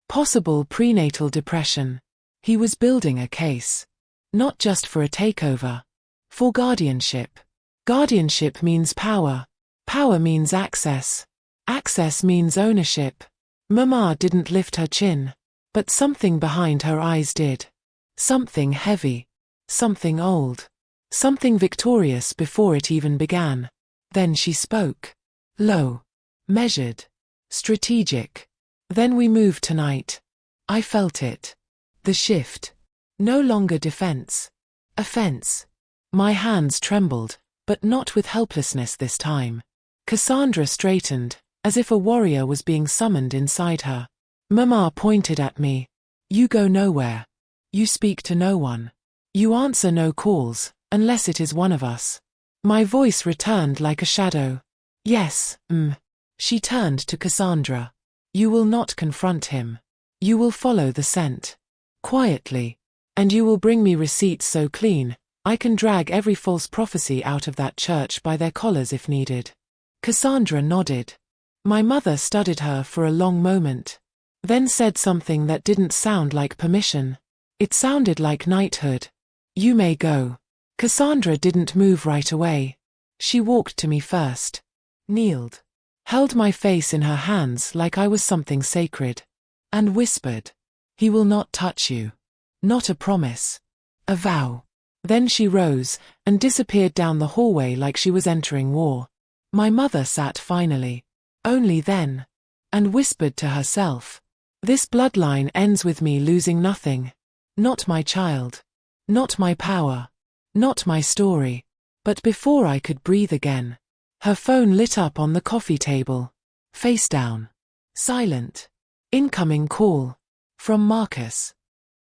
Speaker 1: Possible prenatal depression. He was building a case. Not just for a takeover. For guardianship. Guardianship means power. Power means access. Access means ownership. Mama didn't lift her chin. But something behind her eyes did. Something heavy. Something old. Something victorious before it even began. Then she spoke. Low. Measured. Strategic. Then we moved tonight. I felt it. The shift. No longer defense. Offense. My hands trembled, but not with helplessness this time. Cassandra straightened, as if a warrior was being summoned inside her. Mama pointed at me. You go nowhere. You speak to no one. You answer no calls, unless it is one of us. My voice returned like a shadow. Yes, She turned to Cassandra. You will not confront him. You will follow the scent. Quietly. And you will bring me receipts so clean, I can drag every false prophecy out of that church by their collars if needed. Cassandra nodded. My mother studied her for a long moment. Then said something that didn't sound like permission. It sounded like knighthood. You may go. Cassandra didn't move right away. She walked to me first. Kneeled. Held my face in her hands like I was something sacred. And whispered. He will not touch you. Not a promise. A vow. Then she rose and disappeared down the hallway like she was entering war. My mother sat finally. Only then. And whispered to herself. This bloodline ends with me losing nothing. Not my child. Not my power. Not my story. But before I could breathe again, her phone lit up on the coffee table. Face down. Silent. Incoming call. From Marcus.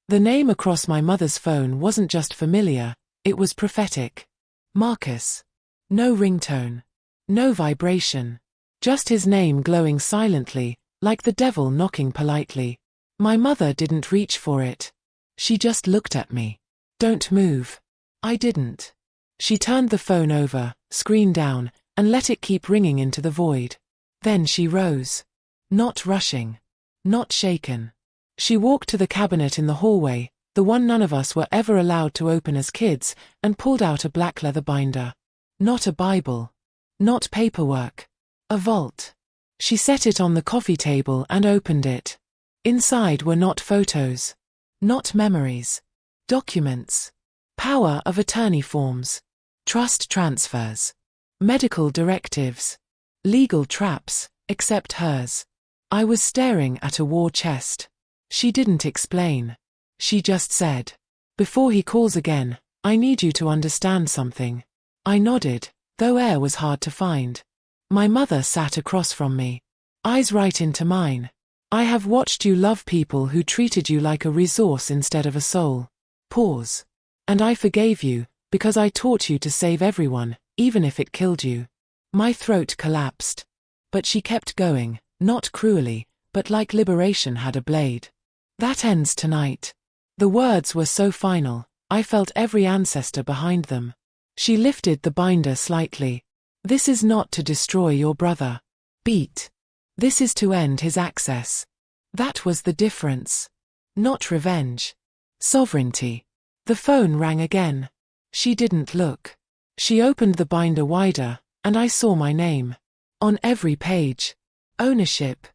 Speaker 1: The name across my mother's phone wasn't just familiar, it was prophetic. Marcus. No ringtone. No vibration. Just his name glowing silently, like the devil knocking politely. My mother didn't reach for it. She just looked at me. Don't move. I didn't. She turned the phone over, screen down, and let it keep ringing into the void. Then she rose. Not rushing. Not shaken. She walked to the cabinet in the hallway, the one none of us were ever allowed to open as kids, and pulled out a black leather binder. Not a Bible. Not paperwork. A vault. She set it on the coffee table and opened it. Inside were not photos. Not memories. Documents. Power of attorney forms. Trust transfers. Medical directives. Legal traps, except hers. I was staring at a war chest. She didn't explain. She just said, "Before he calls again, I need you to understand something." I nodded, though air was hard to find. My mother sat across from me. Eyes right into mine. "I have watched you love people who treated you like a resource instead of a soul." Pause. "And I forgave you, because I taught you to save everyone, even if it killed you." My throat collapsed. But she kept going, not cruelly, but like liberation had a blade. "That ends tonight." The words were so final, I felt every ancestor behind them. She lifted the binder slightly. "This is not to destroy your brother. Beat. This is to end his access." That was the difference. Not revenge. Sovereignty. The phone rang again. She didn't look. She opened the binder wider, and I saw my name. On every page. Ownership.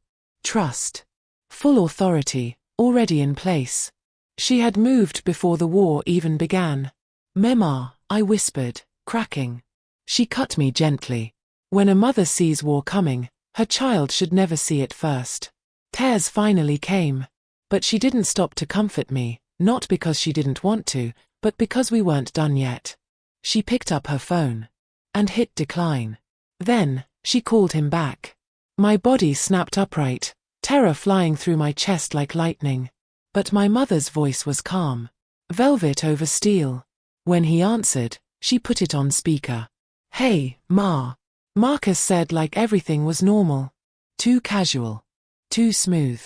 Speaker 1: Trust. Full authority, already in place. She had moved before the war even began. "Mema," I whispered, cracking. She cut me gently. When a mother sees war coming, her child should never see it first. Tears finally came. But she didn't stop to comfort me, not because she didn't want to, but because we weren't done yet. She picked up her phone. And hit decline. Then, she called him back. My body snapped upright, terror flying through my chest like lightning. But my mother's voice was calm. Velvet over steel. When he answered, she put it on speaker. "Hey, Ma." Marcus said like everything was normal. Too casual. Too smooth.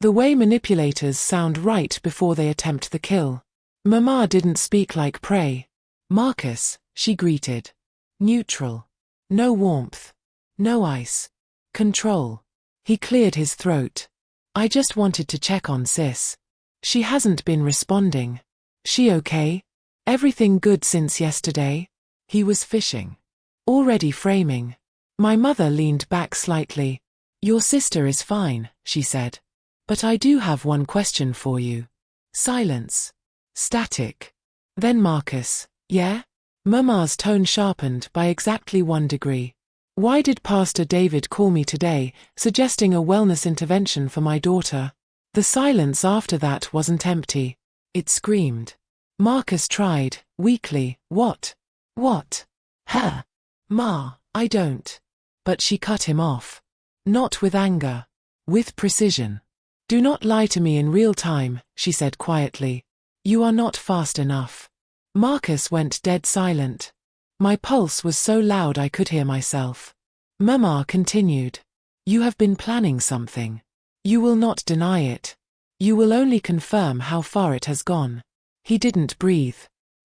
Speaker 1: The way manipulators sound right before they attempt the kill. Mama didn't speak like prey. "Marcus," she greeted. Neutral. No warmth. No ice. Control. He cleared his throat. "I just wanted to check on Sis. She hasn't been responding. She okay? Everything good since yesterday?" He was fishing. Already framing. My mother leaned back slightly. "Your sister is fine," she said. "But I do have one question for you." Silence. Static. Then Marcus, "Yeah?" Mama's tone sharpened by exactly 1 degree. "Why did Pastor David call me today, suggesting a wellness intervention for my daughter?" The silence after that wasn't empty. It screamed. Marcus tried, weakly, "What? What? Her? Ma, I don't." But she cut him off. Not with anger. With precision. "Do not lie to me in real time," she said quietly. "You are not fast enough." Marcus went dead silent. My pulse was so loud I could hear myself. Mama continued. "You have been planning something. You will not deny it. You will only confirm how far it has gone." He didn't breathe.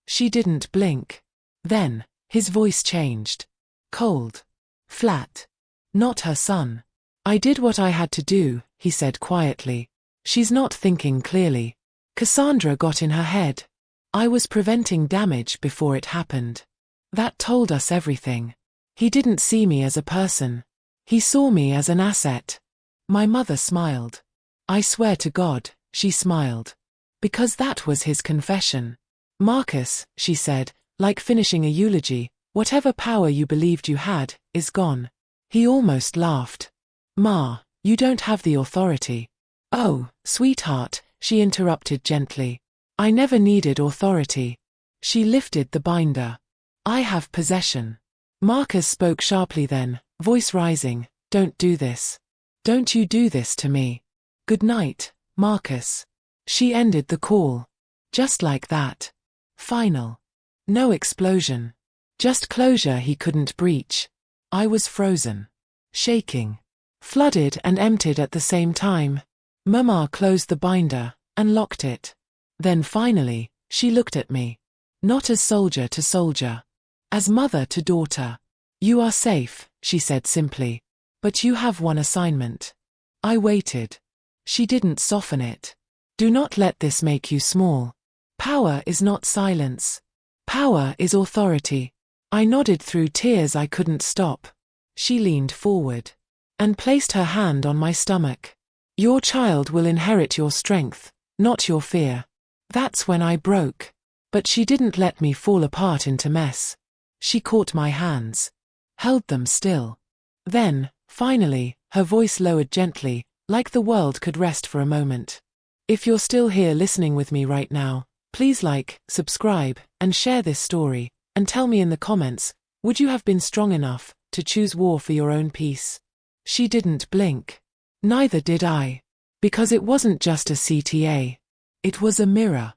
Speaker 1: She didn't blink. Then, his voice changed. Cold. Flat. "Not her son." "I did what I had to do," he said quietly. "She's not thinking clearly. Cassandra got in her head. I was preventing damage before it happened." That told us everything. He didn't see me as a person. He saw me as an asset. My mother smiled. "I swear to God," she smiled. Because that was his confession. Marcus, she said, like finishing a eulogy, whatever power you believed you had, is gone. He almost laughed. Ma, you don't have the authority. Oh, sweetheart, she interrupted gently. I never needed authority. She lifted the binder. I have possession. Marcus spoke sharply then, voice rising. Don't do this. Don't you do this to me. Good night, Marcus. She ended the call. Just like that. Final. No explosion. Just closure he couldn't breach. I was frozen. Shaking. Flooded and emptied at the same time. Mama closed the binder and locked it. Then finally, she looked at me. Not as soldier to soldier. As mother to daughter. You are safe, she said simply. But you have one assignment. I waited. She didn't soften it. Do not let this make you small. Power is not silence. Power is authority. I nodded through tears I couldn't stop. She leaned forward and placed her hand on my stomach. Your child will inherit your strength, not your fear. That's when I broke. But she didn't let me fall apart into mess. She caught my hands. Held them still. Then, finally, her voice lowered gently, like the world could rest for a moment. If you're still here listening with me right now, please like, subscribe, and share this story, and tell me in the comments, would you have been strong enough to choose war for your own peace? She didn't blink. Neither did I. Because it wasn't just a CTA. It was a mirror.